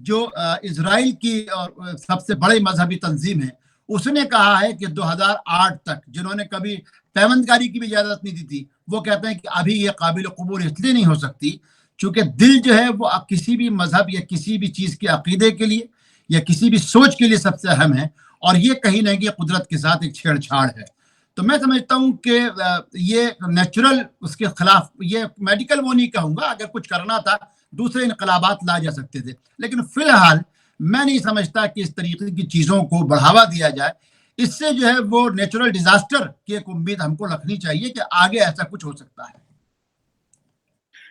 جو اسرائیل کی سب سے بڑی مذہبی تنظیم ہے، اس نے کہا ہے کہ 2008 تک جنہوں نے کبھی پیوندگاری کی بھی اجازت نہیں دی تھی، وہ کہتے ہیں کہ ابھی یہ قابل قبول اس لیے نہیں ہو سکتی چونکہ دل جو ہے وہ کسی بھی مذہب یا کسی بھی چیز کے عقیدے کے لیے یا کسی بھی سوچ کے لیے سب سے اہم ہے، اور یہ کہیں نہ کہ قدرت کے ساتھ ایک چھیڑ چھاڑ ہے۔ تو میں سمجھتا ہوں کہ یہ نیچرل اس کے خلاف، یہ میڈیکل وہ نہیں کہوں گا، اگر کچھ کرنا تھا دوسرے انقلابات لا جا سکتے تھے، لیکن فی الحال میں نہیں سمجھتا کہ اس طریقے کی چیزوں کو بڑھاوا دیا جائے۔ اس سے جو ہے وہ نیچرل ڈیزاسٹر کی ایک امید ہم کو رکھنی چاہیے کہ آگے ایسا کچھ ہو سکتا ہے۔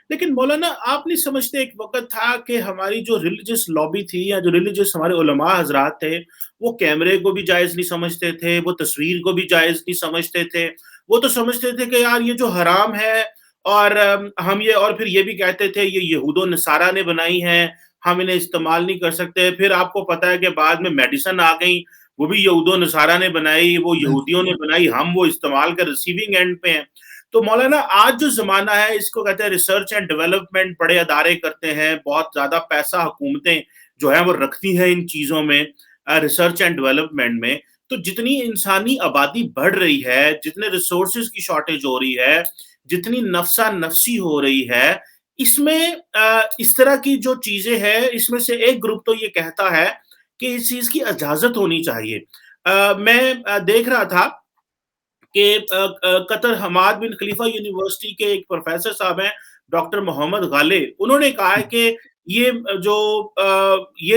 لیکن مولانا آپ نہیں سمجھتے ایک وقت تھا کہ ہماری جو ریلیجس لابی تھی یا جو ریلیجس ہمارے علماء حضرات تھے، وہ کیمرے کو بھی جائز نہیں سمجھتے تھے، وہ تصویر کو بھی جائز نہیں سمجھتے تھے، وہ تو سمجھتے تھے کہ یار یہ جو حرام ہے، اور ہم یہ، اور پھر یہ بھی کہتے تھے یہ یہود و نصارہ نے بنائی ہیں، ہم انہیں استعمال نہیں کر سکتے۔ پھر آپ کو پتا ہے کہ بعد میں میڈیسن آ گئی، وہ بھی یہود و نصارہ نے بنائی، وہ یہودیوں نے بنائی، ہم وہ استعمال کر ریسیونگ اینڈ پہ ہیں۔ تو مولانا آج جو زمانہ ہے اس کو کہتے ہیں ریسرچ اینڈ ڈیولپمنٹ، بڑے ادارے کرتے ہیں، بہت زیادہ پیسہ حکومتیں جو ہیں وہ رکھتی ہیں ان چیزوں میں، ریسرچ اینڈ ڈیولپمنٹ میں۔ تو جتنی انسانی آبادی بڑھ رہی ہے، جتنے ریسورسز کی شارٹیج ہو رہی ہے، جتنی نفسا نفسی ہو رہی ہے، اس میں اس طرح کی جو چیزیں ہیں، اس میں سے ایک گروپ تو یہ کہتا ہے کہ اس چیز کی اجازت ہونی چاہیے۔ میں دیکھ رہا تھا کہ قطر حماد بن خلیفہ یونیورسٹی کے ایک پروفیسر صاحب ہیں ڈاکٹر محمد غالب، انہوں نے کہا ہے کہ یہ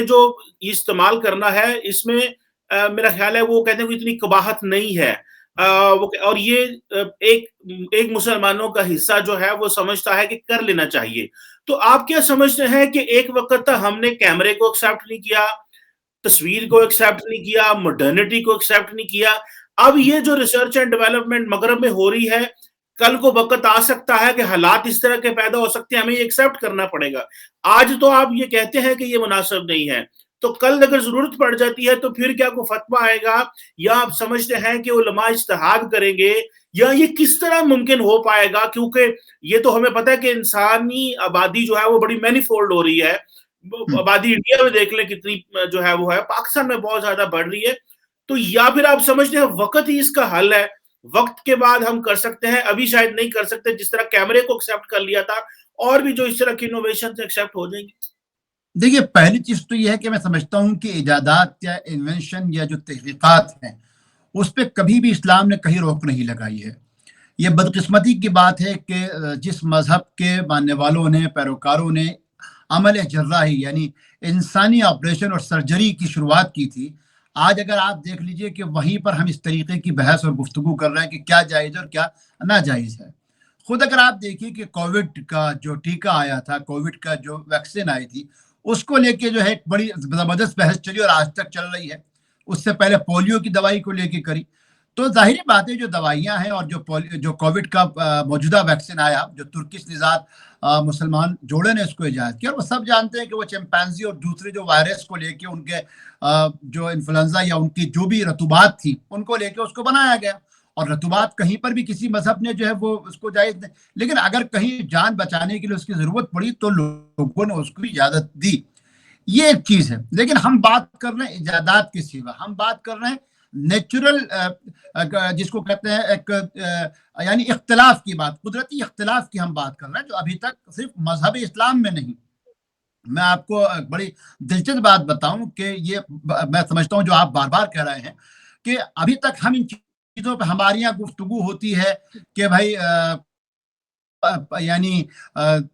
جو استعمال کرنا ہے، اس میں میرا خیال ہے وہ کہتے ہیں کہ اتنی قباحت نہیں ہے، اور یہ ایک مسلمانوں کا حصہ جو ہے وہ سمجھتا ہے کہ کر لینا چاہیے۔ تو آپ کیا سمجھتے ہیں کہ ایک وقت تک ہم نے کیمرے کو ایکسیپٹ نہیں کیا، تصویر کو ایکسیپٹ نہیں کیا، مڈرنٹی کو ایکسیپٹ نہیں کیا، اب یہ جو ریسرچ اینڈ ڈیولپمنٹ مغرب میں ہو رہی ہے، کل کو وقت آ سکتا ہے کہ حالات اس طرح کے پیدا ہو سکتے ہیں، ہمیں یہ ایکسیپٹ کرنا پڑے گا۔ آج تو آپ یہ کہتے ہیں کہ یہ مناسب نہیں ہے، تو کل اگر ضرورت پڑ جاتی ہے تو پھر کیا کوئی فتویٰ آئے گا، یا آپ سمجھتے ہیں کہ علماء اجتہاد کریں گے، یا یہ کس طرح ممکن ہو پائے گا؟ کیونکہ یہ تو ہمیں پتہ ہے کہ انسانی آبادی جو ہے وہ بڑی مینی فولڈ ہو رہی ہے، آبادی انڈیا میں دیکھ لیں کتنی جو ہے وہ ہے، پاکستان میں بہت زیادہ بڑھ رہی ہے۔ تو یا پھر آپ سمجھتے ہیں وقت ہی اس کا حل ہے، وقت کے بعد ہم کر سکتے ہیں، ابھی شاید نہیں کر سکتے، جس طرح کیمرے کو ایکسیپٹ کر لیا تھا، اور بھی جو اس طرح کی انوویشن ایکسیپٹ ہو جائیں گی؟ دیکھیے، پہلی چیز تو یہ ہے کہ میں سمجھتا ہوں کہ ایجادات یا انوینشن یا جو تحقیقات ہیں اس پہ کبھی بھی اسلام نے کہیں روک نہیں لگائی ہے۔ یہ بدقسمتی کی بات ہے کہ جس مذہب کے ماننے والوں نے، پیروکاروں نے عمل جراحی یعنی انسانی آپریشن اور سرجری کی شروعات کی تھی، آج اگر آپ دیکھ لیجئے کہ وہیں پر ہم اس طریقے کی بحث اور گفتگو کر رہے ہیں کہ کیا جائز ہے اور کیا ناجائز ہے۔ خود اگر آپ دیکھیے کہ کووڈ کا جو ٹیکہ آیا تھا، کووڈ کا جو ویکسین آئی تھی، اس کو لے کے جو ہے ایک بڑی زبردست بحث چلی اور آج تک چل رہی ہے۔ اس سے پہلے پولیو کی دوائی کو لے کے کری۔ تو ظاہری بات ہے جو دوائیاں ہیں اور جو کووڈ کا موجودہ ویکسین آیا، جو ترکش نژاد مسلمان جوڑے نے اس کو ایجاد کیا، اور وہ سب جانتے ہیں کہ وہ چمپینزی اور دوسرے جو وائرس کو لے کے ان کے جو انفلوئنزا یا ان کی جو بھی رطوبات تھی ان کو لے کے اس کو بنایا گیا، اور رطوبات کہیں پر بھی کسی مذہب نے جو ہے وہ اس کو جائز نہیں، لیکن اگر کہیں جان بچانے کے لیے اس کی ضرورت پڑی تو لوگوں نے اس کو اجازت دی۔ یہ ایک چیز ہے، لیکن ہم بات کر رہے ہیں ایجادات کے سوا، ہم بات کر رہے ہیں نیچرل جس کو کہتے ہیں ایک یعنی اختلاف کی بات، قدرتی اختلاف کی ہم بات کر رہے ہیں، جو ابھی تک صرف مذہب اسلام میں نہیں۔ میں آپ کو بڑی دلچسپ بات بتاؤں کہ یہ میں سمجھتا ہوں جو آپ بار بار کہہ رہے ہیں کہ ابھی تک ہم ان چیزوں پہ ہماری یہاں گفتگو ہوتی ہے کہ بھائی یعنی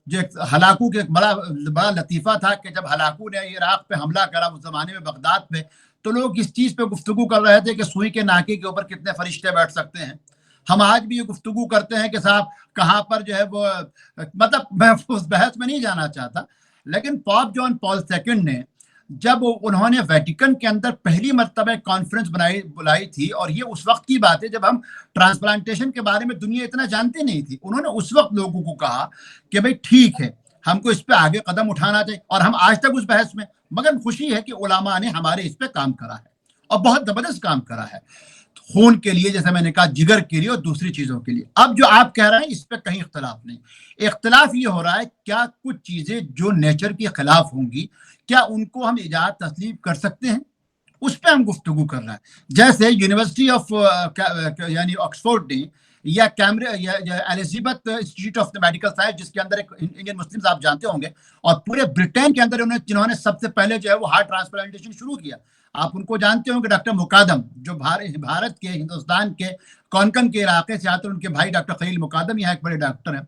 جو ہلاکو کے بڑا لطیفہ تھا کہ جب ہلاکو نے عراق پہ حملہ کرا اس زمانے میں بغداد پہ، تو لوگ اس چیز پہ گفتگو کر رہے تھے کہ سوئی کے ناکے کے اوپر کتنے فرشتے بیٹھ سکتے ہیں۔ ہم آج بھی یہ گفتگو کرتے ہیں کہ صاحب کہاں پر جو ہے وہ، مطلب میں اس بحث میں نہیں جانا چاہتا، لیکن پاپ جان پال سیکنڈ نے جب انہوں نے ویٹیکن کے اندر پہلی مرتبہ کانفرنس بلائی تھی، اور یہ اس وقت کی بات ہے جب ہم ٹرانسپلانٹیشن کے بارے میں دنیا اتنا جانتی نہیں تھی، انہوں نے اس وقت لوگوں کو کہا کہ بھئی ٹھیک ہے، ہم کو اس پہ آگے قدم اٹھانا چاہیے، اور ہم آج تک اس بحث میں، مگر خوشی ہے کہ علماء نے ہمارے اس پہ کام کرا ہے، اور بہت زبردست کام کرا ہے خون کے لیے، جیسے میں نے کہا جگر کے لیے اور دوسری چیزوں کے لیے. اب جو آپ کہہ رہے ہیں اس پہ کہیں اختلاف نہیں. اختلاف یہ ہو رہا ہے کیا کچھ چیزیں جو نیچر کے خلاف ہوں گی کیا ان کو ہم ایجاد تسلیم کر سکتے ہیں، اس پہ ہم گفتگو کر رہے ہیں. جیسے یونیورسٹی آف یعنی آکسفورڈ نے یا Elizabeth institute of medical science, جس کے اندر ایک انڈین مسلم آپ جانتے ہوں گے، اور پورے برٹین کے اندر جنہوں نے سب سے پہلے جو ہے وہ ہارٹ ٹرانسپلانٹیشن شروع کیا. آپ ان کو جانتے ہوں کہ ڈاکٹر مقادم، جو بھارت کے ہندوستان کے کونکن کے علاقے سے آتے ہیں، ان کے بھائی ڈاکٹر خلیل مقادم یہاں ایک بڑے ڈاکٹر ہیں،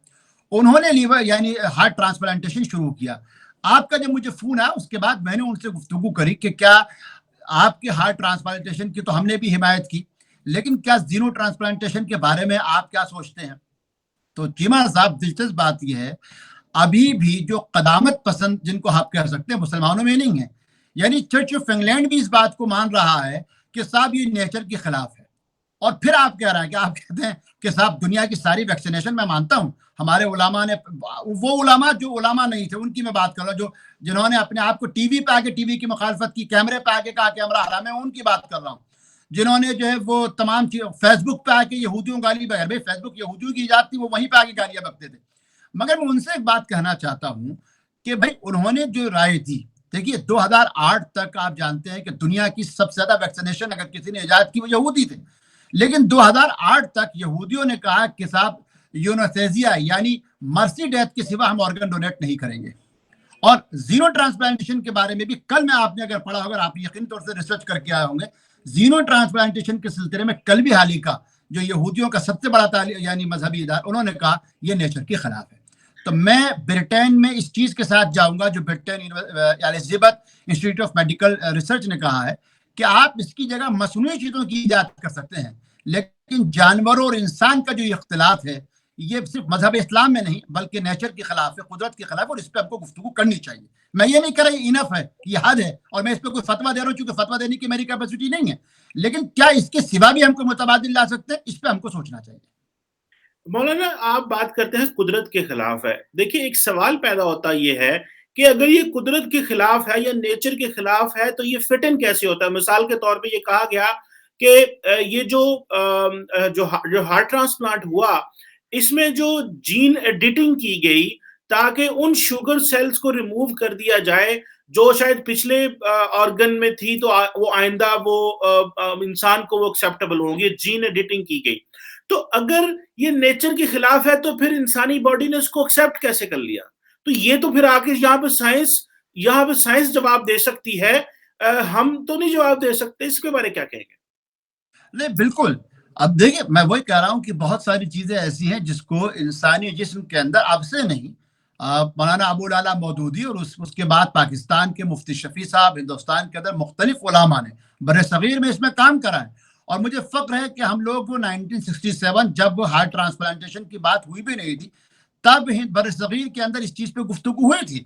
انہوں نے لیور یعنی ہارٹ ٹرانسپلانٹیشن شروع کیا. آپ کا جب مجھے فون آیا اس کے بعد میں نے ان سے گفتگو کری کہ کیا آپ کے ہارٹ ٹرانسپلانٹیشن کی تو ہم نے بھی حمایت کی، لیکن کیا زینو ٹرانسپلانٹیشن کے بارے میں آپ کیا سوچتے ہیں؟ تو چیمہ صاحب دلچسپ بات یہ ہے ابھی بھی جو قدامت پسند جن کو آپ کہہ سکتے ہیں مسلمانوں میں نہیں ہے، یعنی چرچ آف انگلینڈ بھی اس بات کو مان رہا ہے کہ صاحب یہ نیچر کے خلاف ہے. اور پھر آپ کہہ رہے ہیں کہ آپ کہتے ہیں کہ صاحب دنیا کی ساری ویکسینیشن میں مانتا ہوں، ہمارے علماء نے، وہ علماء جو علماء نہیں تھے ان کی میں بات کر رہا ہوں، جنہوں نے اپنے آپ کو ٹی وی پہ آ کے ٹی وی کی مخالفت کی، کیمرے پہ آ کے کہا کیمرہ حرام ہے، ان کی بات کر رہا ہوں. جنہوں نے جو ہے وہ تمام چیز فیس بک پہ آ کے یہودیوں گالی بغیر، بھائی فیس بک یہودیوں کی ایجاد تھی، وہ وہیں پہ آ کے گالیاں بکتے تھے. مگر میں ان سے ایک بات کہنا چاہتا ہوں کہ بھائی انہوں نے جو رائے دی، دیکھیے 2008 تک آپ جانتے ہیں کہ دنیا کی سب سے زیادہ ویکسینیشن اگر کسی نے ایجاد کی وہ یہودی تھے، لیکن 2008 تک یہودیوں نے کہا کہ صاحب یونیسیزیا یعنی مرسی ڈیتھ کے سوا ہم آرگن ڈونیٹ نہیں کریں گے. اور زینو ٹرانسپلانٹیشن کے بارے میں بھی کل میں آپ نے اگر پڑھا ہوگا، آپ یقین طور سے ریسرچ کر کے آئے ہوں گے، زینو ٹرانسپلانٹیشن کے سلسلے میں کل بھی حالی کا جو یہودیوں کا سب سے بڑا یعنی مذہبی ادارہ، انہوں نے کہا یہ نیچر کے خلاف ہے. تو میں برٹین میں اس چیز کے ساتھ جاؤں گا جو Britain Elizabeth institute of medical research نے کہا ہے کہ آپ اس کی جگہ مصنوعی چیزوں کی ایجاد کر سکتے ہیں، لیکن جانوروں اور انسان کا جو اختلاف ہے یہ صرف مذہب اسلام میں نہیں بلکہ نیچر کے خلاف ہے، قدرت کے خلاف، اور اس پہ ہم کو گفتگو کرنی چاہیے. میں یہ نہیں کہہ رہا یہ انف ہے، یہ حد ہے، اور میں اس پہ کوئی فتویٰ دے رہا ہوں چونکہ فتویٰ دینے کی میری کیپیسٹی نہیں ہے، لیکن کیا اس کے سوا بھی ہم کو متبادل لا سکتے ہیں، اس پہ ہم کو سوچنا چاہیے. مولانا آپ بات کرتے ہیں قدرت کے خلاف ہے، دیکھیے ایک سوال پیدا ہوتا یہ ہے کہ اگر یہ قدرت کے خلاف ہے یا نیچر کے خلاف ہے تو یہ فٹ ان کیسے ہوتا ہے؟ مثال کے طور پہ یہ کہا گیا کہ یہ جو ہارٹ ٹرانسپلانٹ ہوا اس میں جو جین ایڈیٹنگ کی گئی تاکہ ان شوگر سیلز کو ریموو کر دیا جائے جو شاید پچھلے آرگن میں تھی تو وہ آئندہ وہ انسان کو وہ ایکسیپٹیبل ہوں گی، جین ایڈیٹنگ کی گئی. تو اگر یہ نیچر کے خلاف ہے تو پھر انسانی باڈی نے اس کو ایکسیپٹ کیسے کر لیا؟ تو یہ تو پھر آگے یہاں پہ سائنس جواب دے سکتی ہے، ہم تو نہیں جواب دے سکتے. اس کے بارے کیا کہیں گے؟ نہیں بالکل. اب دیکھیں میں وہی کہہ رہا ہوں کہ بہت ساری چیزیں ایسی ہیں جس کو انسانی جسم کے اندر اب سے نہیں، مولانا ابو العلا مودودی اور اس کے بعد پاکستان کے مفتی شفیع صاحب، ہندوستان کے اندر مختلف علماء نے بر صغیر میں اس میں کام کرا ہے. اور مجھے فخر ہے کہ ہم لوگ 1967 جب ہارٹ ٹرانسپلانٹیشن کی بات ہوئی بھی نہیں تھی تب بر صغیر کے اندر اس چیز پہ گفتگو ہوئی تھی،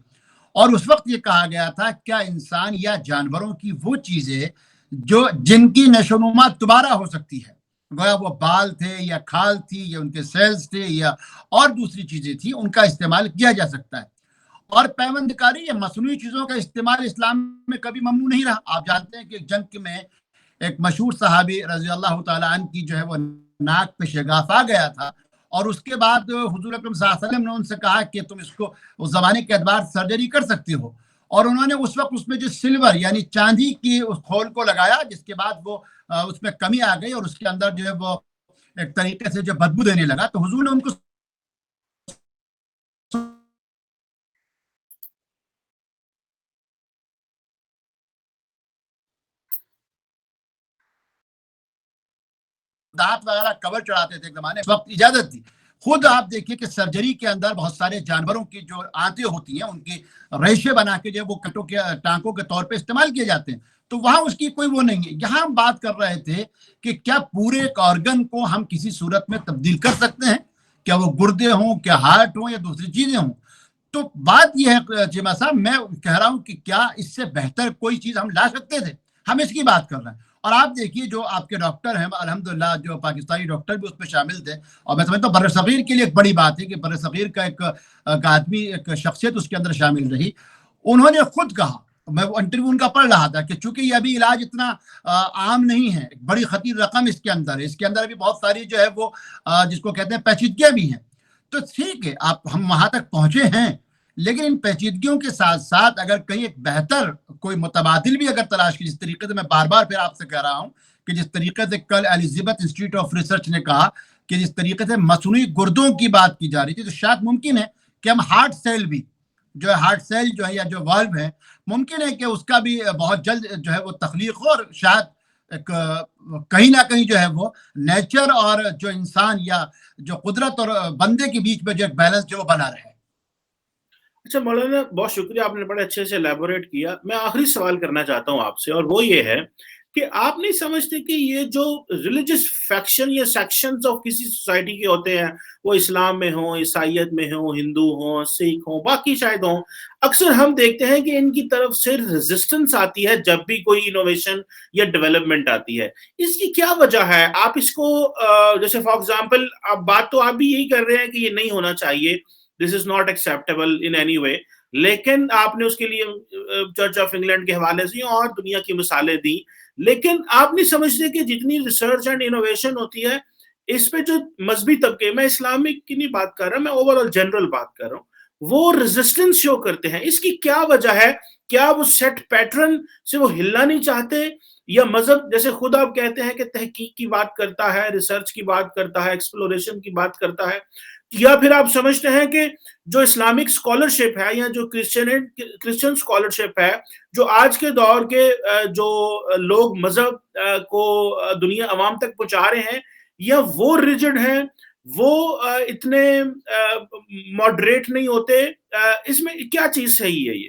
اور اس وقت یہ کہا گیا تھا کیا انسان یا جانوروں کی وہ چیزیں جن کی نشو و نما دوبارہ ہو سکتی ہے، گویا وہ بال تھے یا کھال تھی یا ان کے سیلز تھے یا اور دوسری چیزیں تھی، ان کا استعمال کیا جا سکتا ہے. اور پیوند کاری یا مصنوعی چیزوں کا استعمال اسلام میں کبھی ممنوع نہیں رہا. آپ جانتے ہیں کہ جنگ میں ایک مشہور صحابی رضی اللہ تعالیٰ عنہ کی جو ہے وہ ناک پہ شگاف آ گیا تھا، اور اس کے بعد حضور اکرم صلی اللہ علیہ وسلم نے ان سے کہا کہ تم اس کو اس زمانے کے اعتبار سرجری کر سکتے ہو، اور انہوں نے اس وقت اس میں جو سلور یعنی چاندی کی اس کھول کو لگایا، جس کے بعد وہ اس میں کمی آ گئی اور اس کے اندر جو ہے وہ ایک طریقے سے جو بدبو دینے لگا، تو حضور نے ان کو دانت وغیرہ کور چڑھاتے تھے ایک زمانے میں، وقت اجازت تھی. خود آپ دیکھیے کہ سرجری کے اندر بہت سارے جانوروں کی جو آنتیں ہوتی ہیں ان کی ریشے بنا کے جو وہ کٹوں کے ٹانکوں کے طور پہ استعمال کیے جاتے ہیں، تو وہاں اس کی کوئی وہ نہیں ہے. یہاں ہم بات کر رہے تھے کہ کیا پورے ایک آرگن کو ہم کسی صورت میں تبدیل کر سکتے ہیں، کیا وہ گردے ہوں، کیا ہارٹ ہوں یا دوسری چیزیں ہوں. تو بات یہ ہے چیمہ صاحب، میں کہہ رہا ہوں کہ کیا اس سے بہتر کوئی چیز ہم لا سکتے تھے، ہم اس کی بات کر رہے ہیں. اور آپ دیکھیے جو آپ کے ڈاکٹر ہیں الحمدللہ جو پاکستانی ڈاکٹر بھی اس میں شامل تھے، اور میں سمجھتا ہوں بر صغیر کے لیے ایک بڑی بات ہے کہ بر صغیر کا ایک آدمی ایک شخصیت اس کے اندر شامل رہی. انہوں نے خود کہا میں وہ انٹرویو ان کا پڑھ رہا تھا کہ چونکہ یہ ابھی علاج اتنا عام نہیں ہے، ایک بڑی خطیر رقم اس کے اندر ہے، اس کے اندر ابھی بہت ساری جو ہے وہ جس کو کہتے ہیں پیچیدگیاں بھی ہیں. تو ٹھیک ہے ہم وہاں تک پہنچے ہیں، لیکن ان پیچیدگیوں کے ساتھ ساتھ اگر کہیں ایک بہتر کوئی متبادل بھی اگر تلاش کی، جس طریقے سے میں بار بار پھر آپ سے کہہ رہا ہوں کہ جس طریقے سے کل الزبتھ انسٹیٹیوٹ آف ریسرچ نے کہا کہ جس طریقے سے مصنوعی گردوں کی بات کی جا رہی تھی، تو شاید ممکن ہے کہ ہم ہارٹ سیل بھی جو ہے، ہارٹ سیل جو ہے یا جو والو ہے، ممکن ہے کہ اس کا بھی بہت جلد جو ہے وہ تخلیق ہو، اور شاید ایک کہیں نہ کہیں جو ہے وہ نیچر اور جو انسان یا جو قدرت اور بندے کے بیچ میں جو ایک بیلنس جو وہ بنا رہے. اچھا مولانا، بہت شکریہ، آپ نے بڑے اچھے سے ایلیبوریٹ کیا. میں آخری سوال کرنا چاہتا ہوں آپ سے، اور وہ یہ ہے کہ آپ نہیں سمجھتے کہ یہ جو ریلیجس فیکشن یا سیکشنز آف کسی سوسائٹی کے ہوتے ہیں، وہ اسلام میں ہوں، عیسائیت میں ہوں، ہندو ہوں، سکھ ہوں، باقی شاید ہوں، اکثر ہم دیکھتے ہیں کہ ان کی طرف سے ریزسٹنس آتی ہے جب بھی کوئی انوویشن یا ڈیولپمنٹ آتی ہے. اس کی کیا وجہ ہے؟ آپ اس کو جیسے فار ایگزامپل، اب بات تو آپ بھی یہی کر رہے ہیں کہ یہ نہیں ہونا چاہیے، this is not acceptable in any way, لیکن آپ نے اس کے لیے چرچ آف انگلینڈ کے حوالے سے اور دنیا کی مثالیں دی. لیکن آپ نہیں سمجھتے کہ جتنی ریسرچ اینڈ انوویشن ہوتی ہے، اس پہ جو مذہبی طبقے، میں اسلامک کی نہیں بات کر رہا، میں اوور آل جنرل بات کر رہا ہوں، وہ ریزسٹنس شو کرتے ہیں. اس کی کیا وجہ ہے؟ کیا وہ سیٹ پیٹرن سے وہ ہلنا نہیں چاہتے، یا مذہب جیسے خود آپ کہتے ہیں کہ تحقیق کی بات کرتا ہے، ریسرچ کی بات کرتا ہے، ایکسپلوریشن کی بات کرتا ہے، یا پھر آپ سمجھتے ہیں کہ جو اسلامک اسکالرشپ ہے یا جو کرسچن اسکالرشپ ہے، جو آج کے دور کے جو لوگ مذہب کو دنیا عوام تک پہنچا رہے ہیں، یا وہ ریجڈ ہیں، وہ اتنے ماڈریٹ نہیں ہوتے؟ اس میں کیا چیز صحیح ہے؟ یہ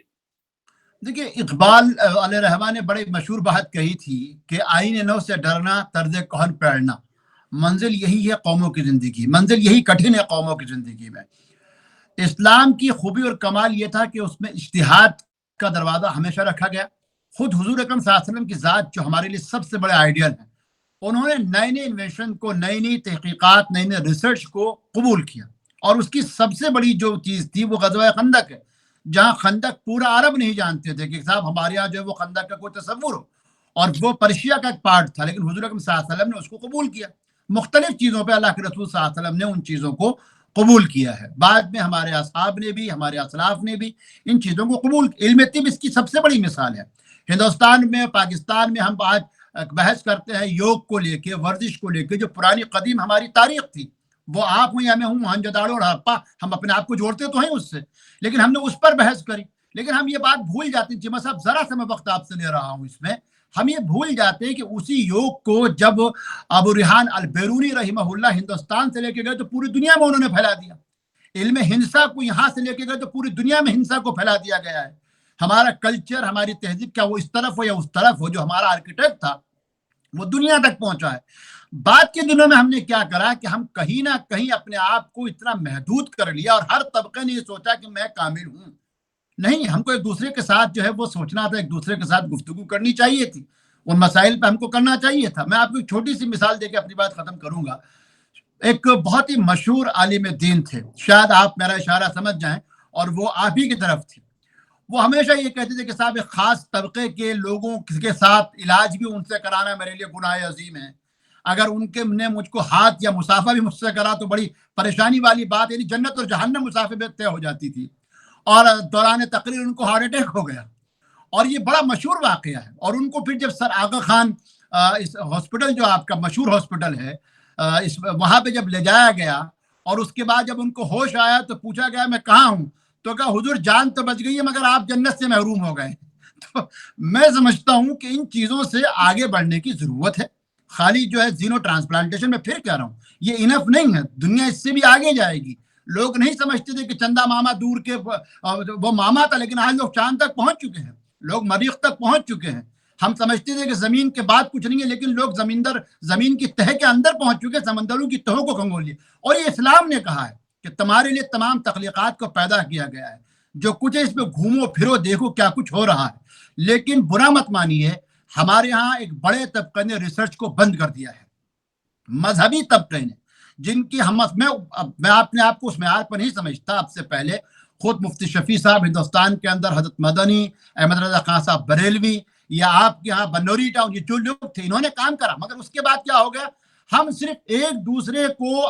دیکھیے اقبال علیہ رحمٰن نے بڑی مشہور بات کہی تھی کہ آئین نو سے ڈرنا، طرز کہن پیڑنا، منزل یہی ہے قوموں کی زندگی، منزل یہی کٹھن ہے قوموں کی زندگی میں. اسلام کی خوبی اور کمال یہ تھا کہ اس میں اجتہاد کا دروازہ ہمیشہ رکھا گیا. خود حضور اکرم صلی اللہ علیہ وسلم کی ذات جو ہمارے لیے سب سے بڑے آئیڈیل ہیں، انہوں نے نئے نئے انویشن کو، نئی نئی تحقیقات، نئی نئی ریسرچ کو قبول کیا. اور اس کی سب سے بڑی جو چیز تھی وہ غزوہ خندق ہے، جہاں خندق پورا عرب نہیں جانتے تھے کہ صاحب ہمارے یہاں جو ہے وہ خندق کا کوئی تصور ہو، اور وہ پرشیا کا ایک پارٹ تھا، لیکن حضور اکرم صلی اللہ علیہ وسلم نے اس کو قبول کیا. مختلف چیزوں پہ اللہ کے رسول صلی اللہ علیہ وسلم نے ان چیزوں کو قبول کیا ہے. بعد میں ہمارے اصحاب نے بھی، ہمارے اسلاف نے بھی ان چیزوں کو قبول. علم طب اس کی سب سے بڑی مثال ہے. ہندوستان میں، پاکستان میں ہم آج بحث کرتے ہیں یوگ کو لے کے، ورزش کو لے کے، جو پرانی قدیم ہماری تاریخ تھی، وہ آپ ہوں یا میں ہوں، موہنجودڑو اور ہڑپا، ہم اپنے آپ کو جوڑتے تو ہیں اس سے، لیکن ہم نے اس پر بحث کری. لیکن ہم یہ بات بھول جاتے ہیں، چیمہ صاحب ذرا سا میں وقت آپ سے لے رہا ہوں اس میں، ہم یہ بھول جاتے ہیں کہ اسی یوگ کو جب ابو ریحان البیرونی رحمہ اللہ ہندوستان سے لے کے گئے تو پوری دنیا میں انہوں نے پھیلا دیا. علم ہنسا کو یہاں سے لے کے گئے تو پوری دنیا میں ہنسا کو پھیلا دیا گیا ہے. ہمارا کلچر، ہماری تہذیب، کیا وہ اس طرف ہو یا اس طرف ہو، جو ہمارا آرکیٹیکٹ تھا وہ دنیا تک پہنچا ہے. بعد کے دنوں میں ہم نے کیا کرا کہ ہم کہیں نہ کہیں اپنے آپ کو اتنا محدود کر لیا، اور ہر طبقے نے یہ سوچا کہ میں کامل ہوں. نہیں، ہم کو ایک دوسرے کے ساتھ جو ہے وہ سوچنا تھا، ایک دوسرے کے ساتھ گفتگو کرنی چاہیے تھی، ان مسائل پہ ہم کو کرنا چاہیے تھا. میں آپ کو ایک چھوٹی سی مثال دے کے اپنی بات ختم کروں گا. ایک بہت ہی مشہور عالم دین تھے، شاید آپ میرا اشارہ سمجھ جائیں، اور وہ آپ ہی کی طرف تھے. وہ ہمیشہ یہ کہتے تھے کہ صاحب ایک خاص طبقے کے لوگوں کے ساتھ علاج بھی ان سے کرانا میرے لیے گناہ عظیم ہے. اگر ان کے نے مجھ کو ہاتھ یا مسافہ بھی مجھ سے کرا تو بڑی پریشانی والی بات، یعنی جنت اور جہنم مسافے میں طے ہو جاتی تھی. اور دوران تقریر ان کو ہارٹ اٹیک ہو گیا، اور یہ بڑا مشہور واقعہ ہے. اور ان کو پھر جب سر آغا خان اس ہاسپٹل جو آپ کا مشہور ہاسپٹل ہے، وہاں پہ جب لے جایا گیا، اور اس کے بعد جب ان کو ہوش آیا تو پوچھا گیا میں کہاں ہوں، تو کہا حضور جان تو بچ گئی ہے مگر آپ جنت سے محروم ہو گئے. تو میں سمجھتا ہوں کہ ان چیزوں سے آگے بڑھنے کی ضرورت ہے. خالی جو ہے زینو ٹرانسپلانٹیشن میں پھر کہہ رہا ہوں یہ انف نہیں ہے، دنیا اس سے بھی آگے جائے گی. لوگ نہیں سمجھتے تھے کہ چندہ ماما دور کے وہ ماما تھا، لیکن آج لوگ چاند تک پہنچ چکے ہیں، لوگ مریخ تک پہنچ چکے ہیں. ہم سمجھتے تھے کہ زمین کے بعد کچھ نہیں ہے، لیکن لوگ زمین کی تہہ کے اندر پہنچ چکے، سمندروں کی تہوں کو کھنگول لیے. اور یہ اسلام نے کہا ہے کہ تمہارے لیے تمام تخلیقات کو پیدا کیا گیا ہے، جو کچھ ہے اس میں گھومو پھرو دیکھو کیا کچھ ہو رہا ہے. لیکن برا مت مانیے، ہمارے ہاں ایک بڑے طبقے نے ریسرچ کو بند کر دیا ہے، مذہبی طبقے نے، جن کی میں اپنے آپ کو اس معیار پر نہیں سمجھتا. اب سے پہلے خود مفتی شفیع صاحب ہندوستان کے اندر، حضرت مدنی، احمد رضا خان صاحب بریلوی، یا آپ کے یہاں بنوری ٹاؤن، یہ جو لوگ تھے انہوں نے کام کرا، مگر اس کے بعد کیا ہو گیا، ہم صرف ایک دوسرے کو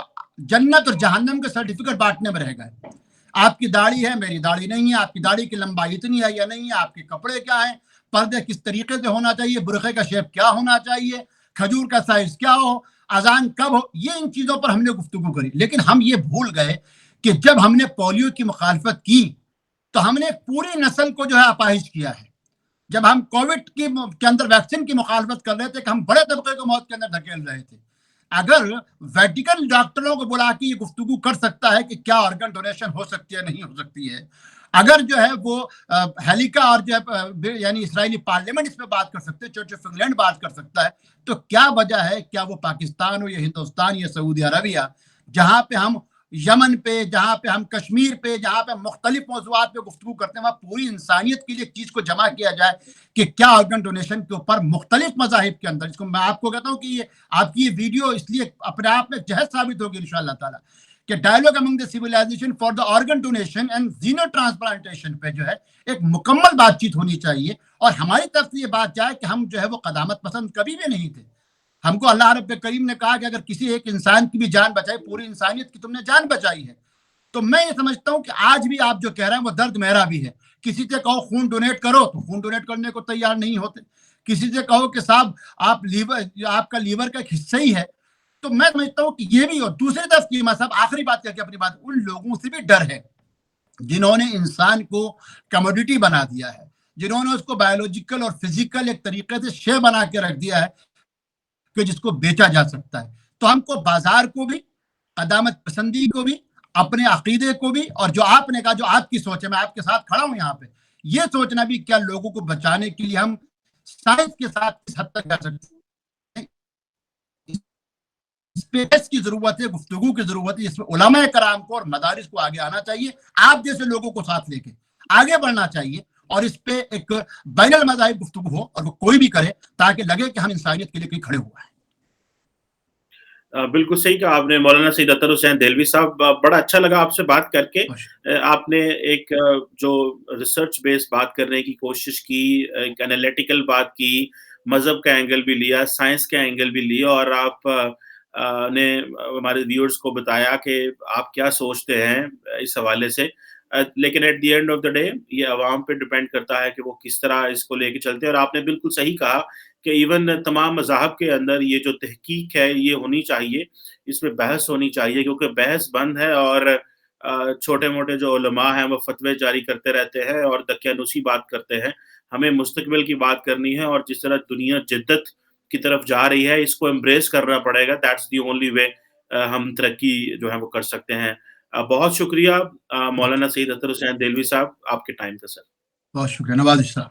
جنت اور جہنم کے سرٹیفکیٹ بانٹنے میں رہ گئے. آپ کی داڑھی ہے، میری داڑھی نہیں ہے، آپ کی داڑھی کی لمبائی اتنی ہے یا نہیں ہے، آپ کے کپڑے کیا ہیں، پردے کس طریقے سے ہونا چاہیے، برقعے کا شیپ کیا ہونا چاہیے، کھجور کا سائز کیا ہو، اذان کب ہو، یہ ان چیزوں پر ہم نے گفتگو کری. لیکن ہم یہ بھول گئے کہ جب ہم نے پولیو کی مخالفت کی تو ہم نے پوری نسل کو جو ہے اپاہج کیا ہے. جب ہم کووڈ کے اندر ویکسین کی مخالفت کر رہے تھے کہ ہم بڑے طبقے کو موت کے اندر دھکیل رہے تھے. اگر ویٹیکن ڈاکٹروں کو بلا کے یہ گفتگو کر سکتا ہے کہ کیا آرگن ڈونیشن ہو سکتی ہے نہیں ہو سکتی ہے، اگر جو ہے وہ ہیلیکا اور جو ہے یعنی اسرائیلی پارلیمنٹ اس پہ بات کر سکتے ہیں، چرچ آف انگلینڈ بات کر سکتا ہے، تو کیا وجہ ہے، کیا وہ پاکستان ہو یا ہندوستان یا سعودی عربیہ، جہاں پہ ہم یمن پہ، جہاں پہ ہم کشمیر پہ، جہاں پہ مختلف موضوعات پہ گفتگو کرتے ہیں، وہاں پوری انسانیت کے لیے ایک چیز کو جمع کیا جائے کہ کیا آرگن ڈونیشن کے اوپر مختلف مذاہب کے اندر، اس کو میں آپ کو کہتا ہوں کہ یہ آپ کی یہ ویڈیو اس لیے اپنے آپ میں جہد ثابت ہوگی انشاءاللہ تعالیٰ کہ dialogue among the civilisation for the organ donation and xenotransplantation پہ جو ہے ایک مکمل بات چیت ہونی چاہیے. اور ہماری طرف سے یہ بات جائے کہ ہم جو ہے وہ قدامت پسند کبھی بھی نہیں تھے. ہم کو اللہ رب کریم نے کہا کہ اگر کسی ایک انسان کی بھی جان بچائی، پوری انسانیت کی تم نے جان بچائی ہے. تو میں یہ سمجھتا ہوں کہ آج بھی آپ جو کہہ رہے ہیں وہ درد میرا بھی ہے. کسی سے کہو خون ڈونیٹ کرو تو خون ڈونیٹ کرنے کو تیار نہیں ہوتے. کسی سے کہو کہ صاحب آپ کا لیور کا ایک حصہ ہی ہے. تو میں سمجھتا ہوں کہ یہ بھی ہو. دوسری طرف کی صاحب آخری بات کر کے اپنی بات، ان لوگوں سے بھی ڈر ہے جنہوں نے انسان کو کموڈیٹی بنا دیا ہے، جنہوں نے اس کو بایولوجیکل اور فزیکل ایک طریقے سے شے بنا کے رکھ دیا ہے کہ جس کو بیچا جا سکتا ہے. تو ہم کو بازار کو بھی، قدامت پسندی کو بھی، اپنے عقیدے کو بھی، اور جو آپ نے کہا جو آپ کی سوچ ہے، میں آپ کے ساتھ کھڑا ہوں یہاں پہ، یہ سوچنا بھی کیا لوگوں کو بچانے کے لیے ہم سائنس کے ساتھ کس حد تک جا سکتے ہیں. اسپیس کی ضرورت ہے، گفتگو کی ضرورت ہے، اس میں علماء کرام کو اور مدارس کو آگے آنا چاہیے، آپ جیسے لوگوں کو ساتھ لے کے آگے بڑھنا چاہیے، اور اس پہ ایک بین المذاہب گفتگو ہو، اور وہ کوئی بھی کرے تاکہ لگے کہ ہم انسانیت کے لیے کہیں کھڑے ہوا ہے. بالکل صحیح کہا آپ نے مولانا سید اطہر حسین دہلوی صاحب. بڑا اچھا لگا آپ سے بات کر کے. آپ نے ایک جو ریسرچ بیس بات کرنے کی کوشش کی، ایک انالیٹیکل بات کی، مذہب کا اینگل بھی لیا، سائنس کا اینگل بھی لیا، اور آپ نے ہمارے ویورز کو بتایا کہ آپ کیا سوچتے ہیں اس حوالے سے. لیکن at the end of the day یہ عوام پہ ڈیپینڈ کرتا ہے کہ وہ کس طرح اس کو لے کے چلتے ہیں. اور آپ نے بالکل صحیح کہا کہ ایون تمام مذاہب کے اندر یہ جو تحقیق ہے یہ ہونی چاہیے، اس میں بحث ہونی چاہیے، کیونکہ بحث بند ہے اور چھوٹے موٹے جو علماء ہیں وہ فتوے جاری کرتے رہتے ہیں اور دقیانوسی بات کرتے ہیں. ہمیں مستقبل کی بات کرنی ہے، اور جس طرح دنیا جدت کی طرف جا رہی ہے اس کو امبریس کرنا پڑے گا. دیٹس دی اونلی وے ہم ترقی جو ہے وہ کر سکتے ہیں. بہت شکریہ مولانا سید اطہر حسین دہلوی صاحب، آپ کے ٹائم کا. سر بہت شکریہ. نوازش صاحب.